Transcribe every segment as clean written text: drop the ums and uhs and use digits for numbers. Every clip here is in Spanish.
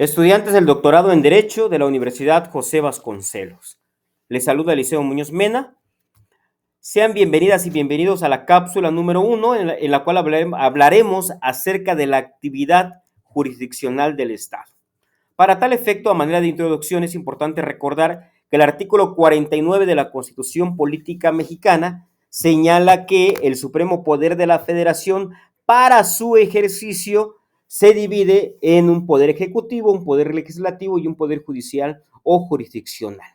Estudiantes del doctorado en Derecho de la Universidad José Vasconcelos. Les saluda Eliseo Muñoz Mena. Sean bienvenidas y bienvenidos a la cápsula número 1, en la cual hablaremos acerca de la actividad jurisdiccional del Estado. Para tal efecto, a manera de introducción, es importante recordar que el artículo 49 de la Constitución Política Mexicana señala que el supremo poder de la Federación, para su ejercicio, se divide en un poder ejecutivo, un poder legislativo y un poder judicial o jurisdiccional.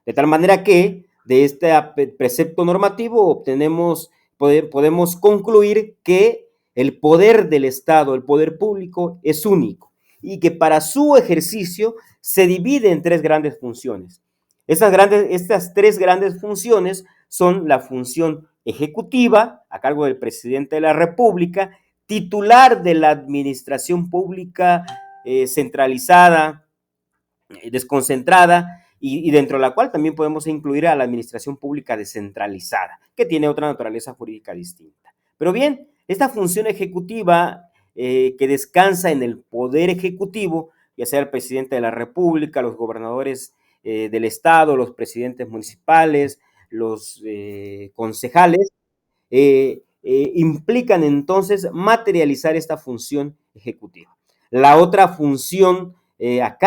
De tal manera que de este precepto normativo podemos concluir que el poder del Estado, el poder público, es único y que para su ejercicio se divide en tres grandes funciones. Estas tres grandes funciones son la función ejecutiva, a cargo del presidente de la República, titular de la administración pública centralizada, desconcentrada, y dentro de la cual también podemos incluir a la administración pública descentralizada, que tiene otra naturaleza jurídica distinta. Pero bien, esta función ejecutiva que descansa en el poder ejecutivo, ya sea el presidente de la República, los gobernadores del estado, los presidentes municipales, los concejales, implican entonces materializar esta función ejecutiva. La otra función a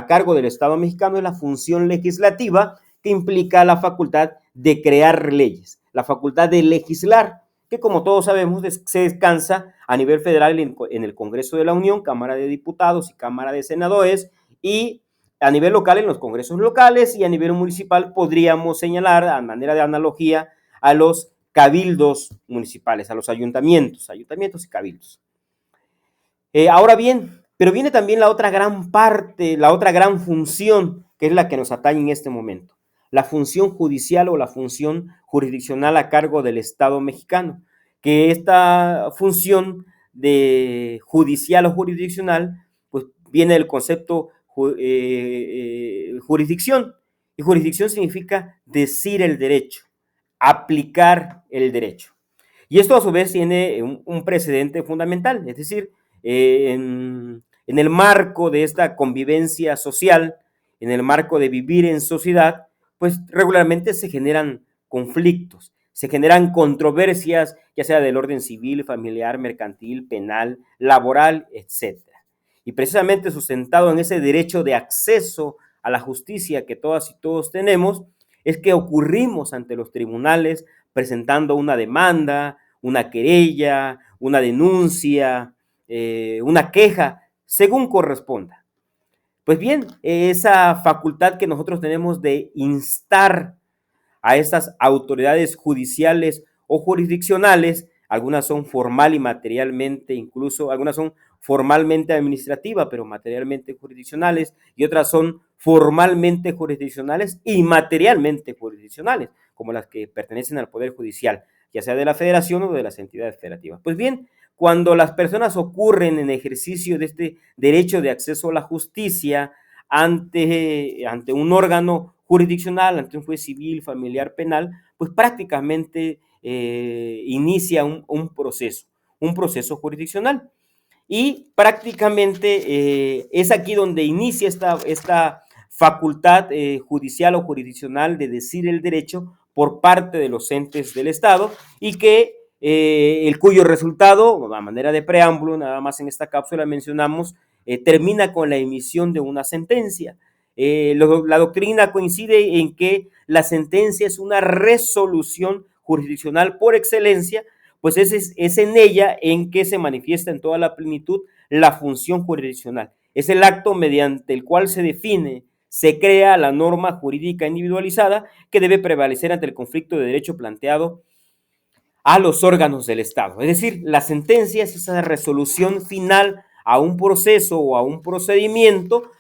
cargo del Estado mexicano es la función legislativa, que implica la facultad de crear leyes, la facultad de legislar, que como todos sabemos se descansa a nivel federal en el Congreso de la Unión, Cámara de Diputados y Cámara de Senadores, y a nivel local en los congresos locales, y a nivel municipal podríamos señalar, a manera de analogía, a los cabildos municipales, a los ayuntamientos y cabildos. Ahora bien, pero viene también la otra gran parte, la otra gran función, que es la que nos atañe en este momento, la función judicial o la función jurisdiccional a cargo del Estado mexicano, que esta función de judicial o jurisdiccional, pues viene del concepto jurisdicción, y jurisdicción significa decir el derecho, aplicar el derecho. Y esto a su vez tiene un precedente fundamental, es decir, en el marco de esta convivencia social, en el marco de vivir en sociedad, pues regularmente se generan conflictos, se generan controversias, ya sea del orden civil, familiar, mercantil, penal, laboral, etcétera. Y precisamente sustentado en ese derecho de acceso a la justicia que todas y todos tenemos, es que ocurrimos ante los tribunales presentando una demanda, una querella, una denuncia, una queja, según corresponda. Pues bien, esa facultad que nosotros tenemos de instar a estas autoridades judiciales o jurisdiccionales, algunas son formal y materialmente, incluso algunas son formalmente administrativas, pero materialmente jurisdiccionales, y otras son formalmente jurisdiccionales y materialmente jurisdiccionales, como las que pertenecen al Poder Judicial, ya sea de la Federación o de las entidades federativas. Pues bien, cuando las personas ocurren en ejercicio de este derecho de acceso a la justicia ante un órgano jurisdiccional, ante un juez civil, familiar, penal, pues prácticamente inicia un proceso jurisdiccional. Y prácticamente es aquí donde inicia esta facultad judicial o jurisdiccional de decir el derecho por parte de los entes del Estado, y que el cuyo resultado, a manera de preámbulo, nada más en esta cápsula mencionamos, termina con la emisión de una sentencia. La doctrina coincide en que la sentencia es una resolución jurisdiccional por excelencia, pues es en ella en que se manifiesta en toda la plenitud la función jurisdiccional. Es el acto mediante el cual se define, se crea la norma jurídica individualizada que debe prevalecer ante el conflicto de derecho planteado a los órganos del Estado. Es decir, la sentencia es esa resolución final a un proceso o a un procedimiento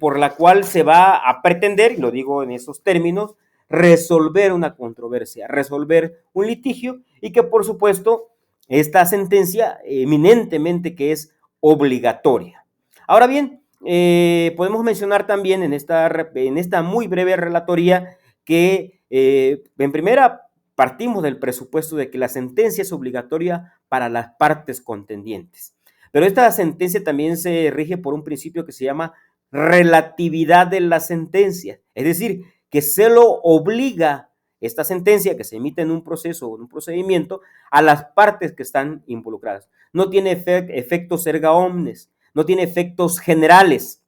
por la cual se va a pretender, y lo digo en esos términos, resolver una controversia, resolver un litigio, y que por supuesto esta sentencia eminentemente que es obligatoria. Ahora bien, podemos mencionar también en esta muy breve relatoría que en primera partimos del presupuesto de que la sentencia es obligatoria para las partes contendientes. Pero esta sentencia también se rige por un principio que se llama relatividad de la sentencia, es decir, que se lo obliga esta sentencia que se emite en un proceso o en un procedimiento a las partes que están involucradas. No tiene efectos erga omnes, no tiene efectos generales.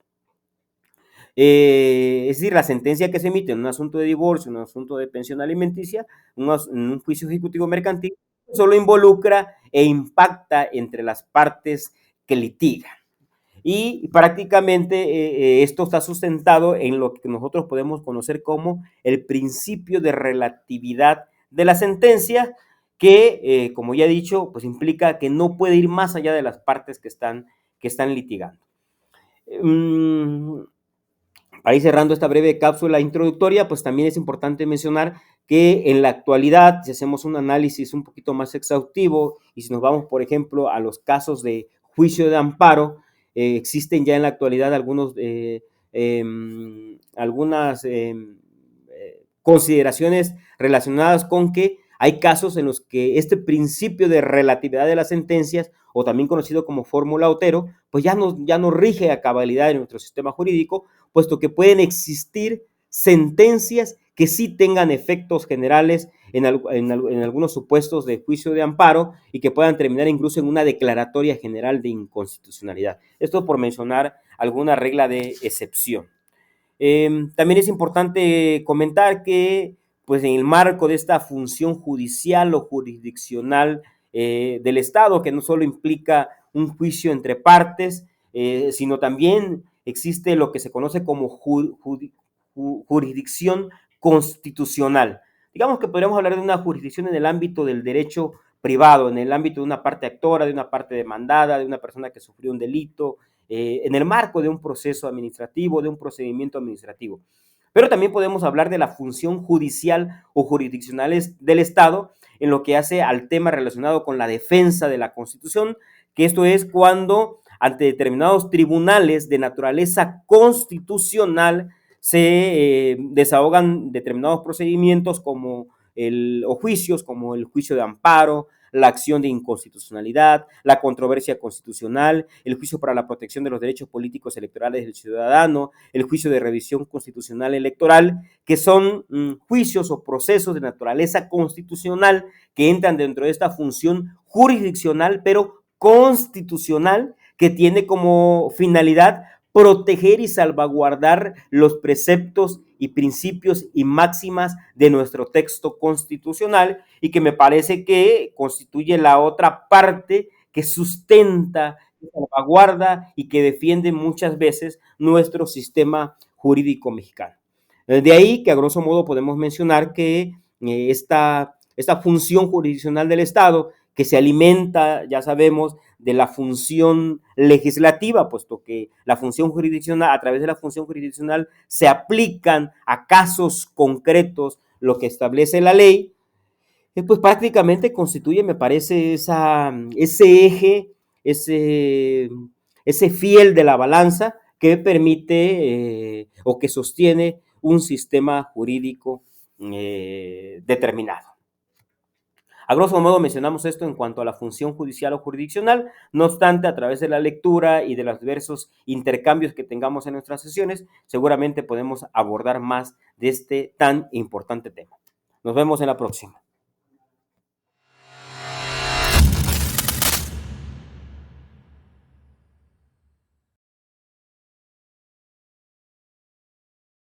Es decir, la sentencia que se emite en un asunto de divorcio, en un asunto de pensión alimenticia, en un juicio ejecutivo mercantil, solo involucra e impacta entre las partes que litigan. Y prácticamente esto está sustentado en lo que nosotros podemos conocer como el principio de relatividad de la sentencia, que, como ya he dicho, pues implica que no puede ir más allá de las partes que están litigando. Para ir cerrando esta breve cápsula introductoria, pues también es importante mencionar que en la actualidad, si hacemos un análisis un poquito más exhaustivo y si nos vamos, por ejemplo, a los casos de juicio de amparo, existen ya en la actualidad algunas consideraciones relacionadas con que hay casos en los que este principio de relatividad de las sentencias, o también conocido como fórmula Otero, pues ya no rige a cabalidad en nuestro sistema jurídico, puesto que pueden existir sentencias que sí tengan efectos generales en algunos supuestos de juicio de amparo y que puedan terminar incluso en una declaratoria general de inconstitucionalidad. Esto por mencionar alguna regla de excepción. También es importante comentar que, pues, en el marco de esta función judicial o jurisdiccional del Estado, que no solo implica un juicio entre partes, sino también existe lo que se conoce como jurisdicción constitucional. Digamos que podríamos hablar de una jurisdicción en el ámbito del derecho privado, en el ámbito de una parte actora, de una parte demandada, de una persona que sufrió un delito, en el marco de un proceso administrativo, de un procedimiento administrativo. Pero también podemos hablar de la función judicial o jurisdiccional del Estado en lo que hace al tema relacionado con la defensa de la Constitución, que esto es cuando ante determinados tribunales de naturaleza constitucional se desahogan determinados procedimientos o juicios como el juicio de amparo, la acción de inconstitucionalidad, la controversia constitucional, el juicio para la protección de los derechos políticos electorales del ciudadano, el juicio de revisión constitucional electoral, que son juicios o procesos de naturaleza constitucional que entran dentro de esta función jurisdiccional, pero constitucional, que tiene como finalidad proteger y salvaguardar los preceptos y principios y máximas de nuestro texto constitucional, y que me parece que constituye la otra parte que sustenta, que salvaguarda y que defiende muchas veces nuestro sistema jurídico mexicano. De ahí que a grosso modo podemos mencionar que esta función jurisdiccional del Estado, que se alimenta, ya sabemos, de la función legislativa, puesto que la función jurisdiccional, a través de la función jurisdiccional, se aplican a casos concretos lo que establece la ley, pues prácticamente constituye, me parece, ese eje, ese, ese fiel de la balanza que permite o que sostiene un sistema jurídico determinado. A grosso modo mencionamos esto en cuanto a la función judicial o jurisdiccional. No obstante, a través de la lectura y de los diversos intercambios que tengamos en nuestras sesiones, seguramente podemos abordar más de este tan importante tema. Nos vemos en la próxima.